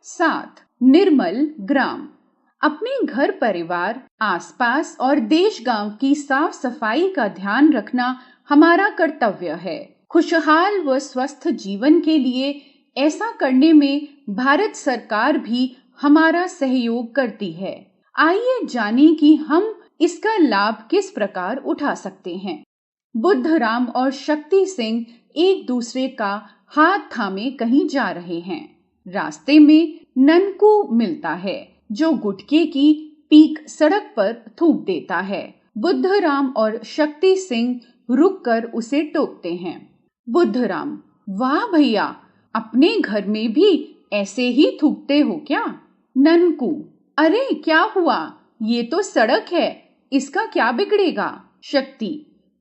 7. निर्मल ग्राम। अपने घर परिवार, आसपास और देश गांव की साफ सफाई का ध्यान रखना हमारा कर्तव्य है। खुशहाल व स्वस्थ जीवन के लिए ऐसा करने में भारत सरकार भी हमारा सहयोग करती है। आइए जानें कि हम इसका लाभ किस प्रकार उठा सकते हैं। बुद्धराम और शक्ति सिंह एक दूसरे का हाथ थामे कहीं जा रहे हैं। रास्ते में ननकू मिलता है जो गुटके की पीक सड़क पर थूक देता है। बुद्धराम और शक्ति सिंह रुककर उसे टोकते हैं। बुद्धराम: वाह भैया, अपने घर में भी ऐसे ही थूकते हो क्या? ननकू: अरे क्या हुआ, ये तो सड़क है, इसका क्या बिगड़ेगा? शक्ति: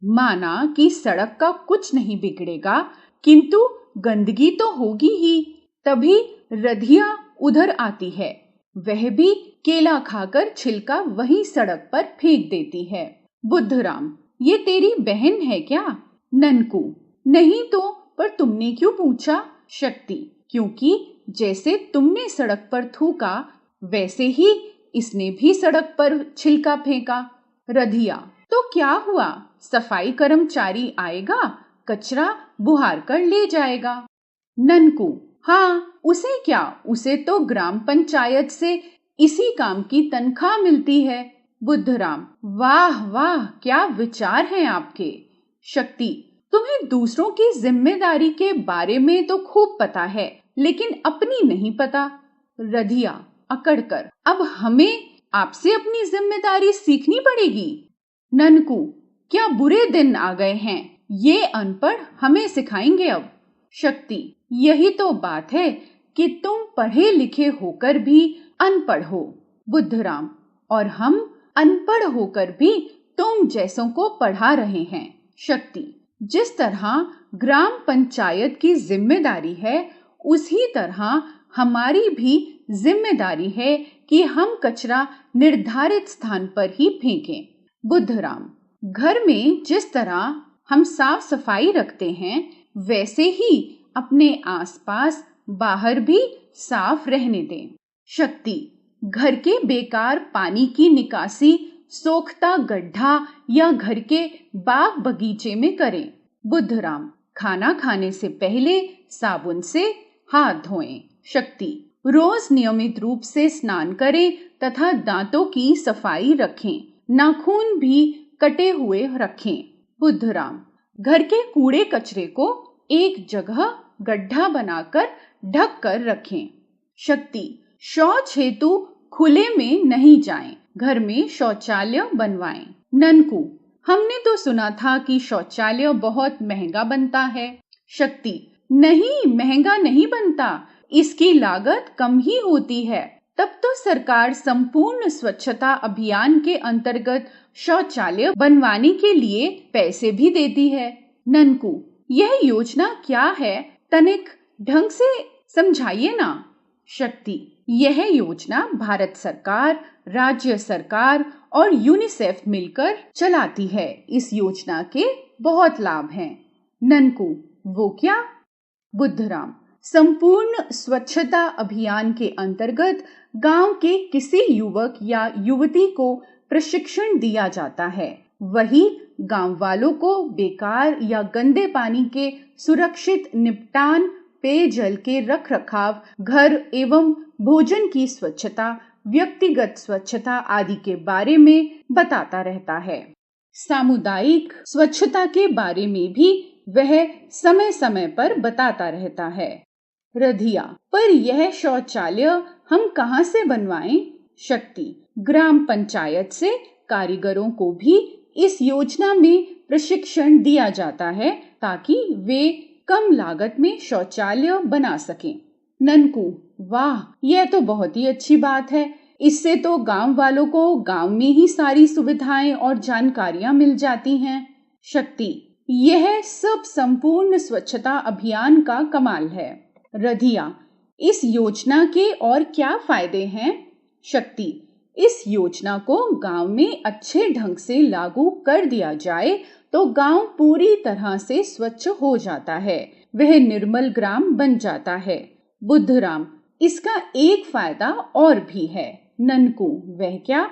माना कि सड़क का कुछ नहीं बिगड़ेगा, किंतु गंदगी तो होगी ही। तभी रधिया उधर आती है, वह भी केला खाकर छिलका वहीं सड़क पर फेंक देती है। बुद्धराम: ये तेरी बहन है क्या? ननकू: नहीं तो, पर तुमने क्यों पूछा? शक्ति: क्योंकि जैसे तुमने सड़क पर थूका वैसे ही इसने भी सड़क पर छिलका फेंका। रधिया: तो क्या हुआ, सफाई कर्मचारी आएगा, कचरा बुहार कर ले जाएगा। ननकू: हाँ, उसे क्या, उसे तो ग्राम पंचायत से इसी काम की तनख्वाह मिलती है। बुद्धराम: वाह वाह, क्या विचार हैं आपके। शक्ति: तुम्हें दूसरों की जिम्मेदारी के बारे में तो खूब पता है, लेकिन अपनी नहीं पता। रधिया अकड़कर: अब हमें आपसे अपनी जिम्मेदारी सीखनी पड़ेगी। ननकू: क्या बुरे दिन आ गए हैं, ये अनपढ़ हमें सिखाएंगे अब। शक्ति: यही तो बात है कि तुम पढ़े लिखे होकर भी अनपढ़ हो। बुद्धराम: और हम अनपढ़ होकर भी तुम जैसों को पढ़ा रहे हैं। शक्ति: जिस तरह ग्राम पंचायत की जिम्मेदारी है, उसी तरह हमारी भी जिम्मेदारी है कि हम कचरा निर्धारित स्थान पर ही फेंकें। बुद्धराम: घर में जिस तरह हम साफ सफाई रखते हैं, वैसे ही अपने आसपास बाहर भी साफ रहने दें। शक्ति: घर के बेकार पानी की निकासी सोखता गड्ढा या घर के बाग बगीचे में करें। बुद्धराम: खाना खाने से पहले साबुन से हाथ धोएं। शक्ति: रोज नियमित रूप से स्नान करें तथा दांतों की सफाई रखें, नाखून भी कटे हुए रखें। बुद्धराम: घर के कूड़े कचरे को एक जगह गड्ढा बनाकर ढक कर रखें। शक्ति: शौच हेतु खुले में नहीं जाएं, घर में शौचालय बनवाएं। ननकू: हमने तो सुना था कि शौचालय बहुत महंगा बनता है। शक्ति: नहीं, महंगा नहीं बनता, इसकी लागत कम ही होती है। तब तो सरकार संपूर्ण स्वच्छता अभियान के अंतर्गत शौचालय बनवाने के लिए पैसे भी देती है। ननकू: यह योजना क्या है, तनिक ढंग से समझाइए ना। शक्ति: यह योजना भारत सरकार, राज्य सरकार और यूनिसेफ मिलकर चलाती है। इस योजना के बहुत लाभ हैं। ननकू: वो क्या? बुद्धराम: संपूर्ण स्वच्छता अभियान के अंतर्गत गांव के किसी युवक या युवती को प्रशिक्षण दिया जाता है। वही गांव वालों को बेकार या गंदे पानी के सुरक्षित निपटान, पेयजल के रखरखाव, घर एवं भोजन की स्वच्छता, व्यक्तिगत स्वच्छता आदि के बारे में बताता रहता है। सामुदायिक स्वच्छता के बारे में भी वह समय समय पर बताता रहता है। रधिया: पर यह शौचालय हम कहाँ से बनवाएं? शक्ति: ग्राम पंचायत से कारीगरों को भी इस योजना में प्रशिक्षण दिया जाता है ताकि वे कम लागत में शौचालय बना सकें। ननकू: वाह, यह तो बहुत ही अच्छी बात है। इससे तो गांव वालों को गांव में ही सारी सुविधाएं और जानकारियां मिल जाती हैं। शक्ति: यह सब संपूर्ण स्वच्छता अभियान का कमाल है। रधिया: इस योजना के और क्या फायदे हैं? शक्ति: इस योजना को गांव में अच्छे ढंग से लागू कर दिया जाए तो गांव पूरी तरह से स्वच्छ हो जाता है, वह निर्मल ग्राम बन जाता है। बुद्धराम: इसका एक फायदा और भी है। ननकू, वह क्या?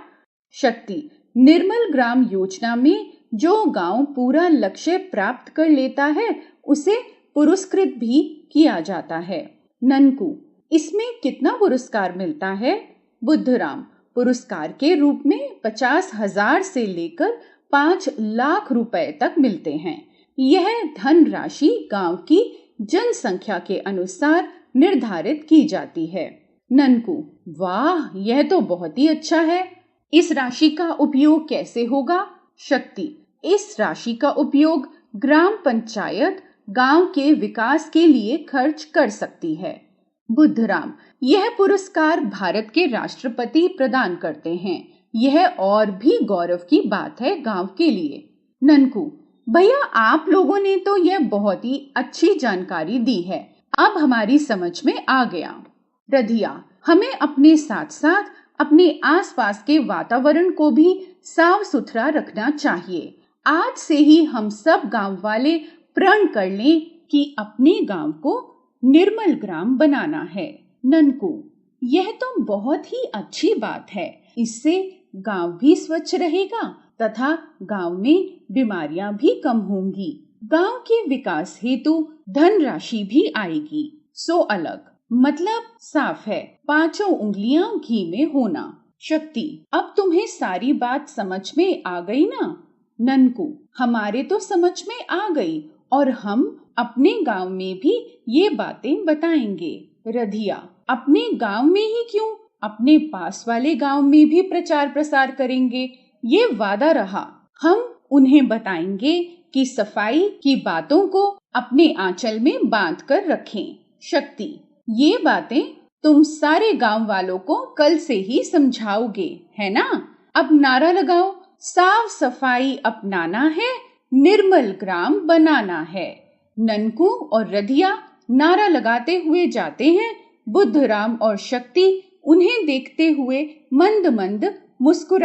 शक्ति, निर्मल ग्राम योजना में जो गांव पूरा लक्ष्य प्राप्त कर लेता है उसे पुरस्कृत भी किया जाता है। ननकू, इसमें कितना पुरस्कार मिलता है? बुद्धराम, पुरस्कार के रूप में 50,000 से लेकर 5 लाख रुपए तक मिलते हैं। यह धनराशि गांव की जनसंख्या के अनुसार निर्धारित की जाती है। ननकू, वाह, यह तो बहुत ही अच्छा है। इस राशि का उपयोग कैसे होगा? शक्ति, इस राशि का उपयोग ग्राम पंचायत गांव के विकास के लिए खर्च कर सकती है। बुद्धराम, यह पुरस्कार भारत के राष्ट्रपति प्रदान करते हैं। यह और भी गौरव की बात है गांव के लिए। ननकू, भैया आप लोगों ने तो यह बहुत ही अच्छी जानकारी दी है, अब हमारी समझ में आ गया। रधिया, हमें अपने साथ साथ अपने आसपास के वातावरण को भी साफ सुथरा रखना चाहिए। आज से ही हम सब गांव वाले प्रण कर लें कि अपने गांव को निर्मल ग्राम बनाना है। ननकू, यह तो बहुत ही अच्छी बात है। इससे गांव भी स्वच्छ रहेगा तथा गांव में बीमारियां भी कम होंगी। गांव के विकास हेतु धनराशि भी आएगी। सो अलग मतलब साफ है, 5 उंगलियां घी में होना। शक्ति, अब तुम्हें सारी बात समझ में आ गई ना? ननकू, हमारे तो समझ में आ गई और हम अपने गांव में भी ये बातें बताएंगे। रधिया, अपने गांव में ही क्यों, अपने पास वाले गांव में भी प्रचार प्रसार करेंगे। ये वादा रहा। हम उन्हें बताएंगे कि सफाई की बातों को अपने आंचल में बांध कर रखें। शक्ति, ये बातें तुम सारे गांव वालों को कल से ही समझाओगे, है ना? अब नारा लगाओ, साफ सफाई अपनाना है, निर्मल ग्राम बनाना है। ननकू और रधिया नारा लगाते हुए जाते हैं। बुद्धराम और शक्ति उन्हें देखते हुए मंद मंद मुस्कुरा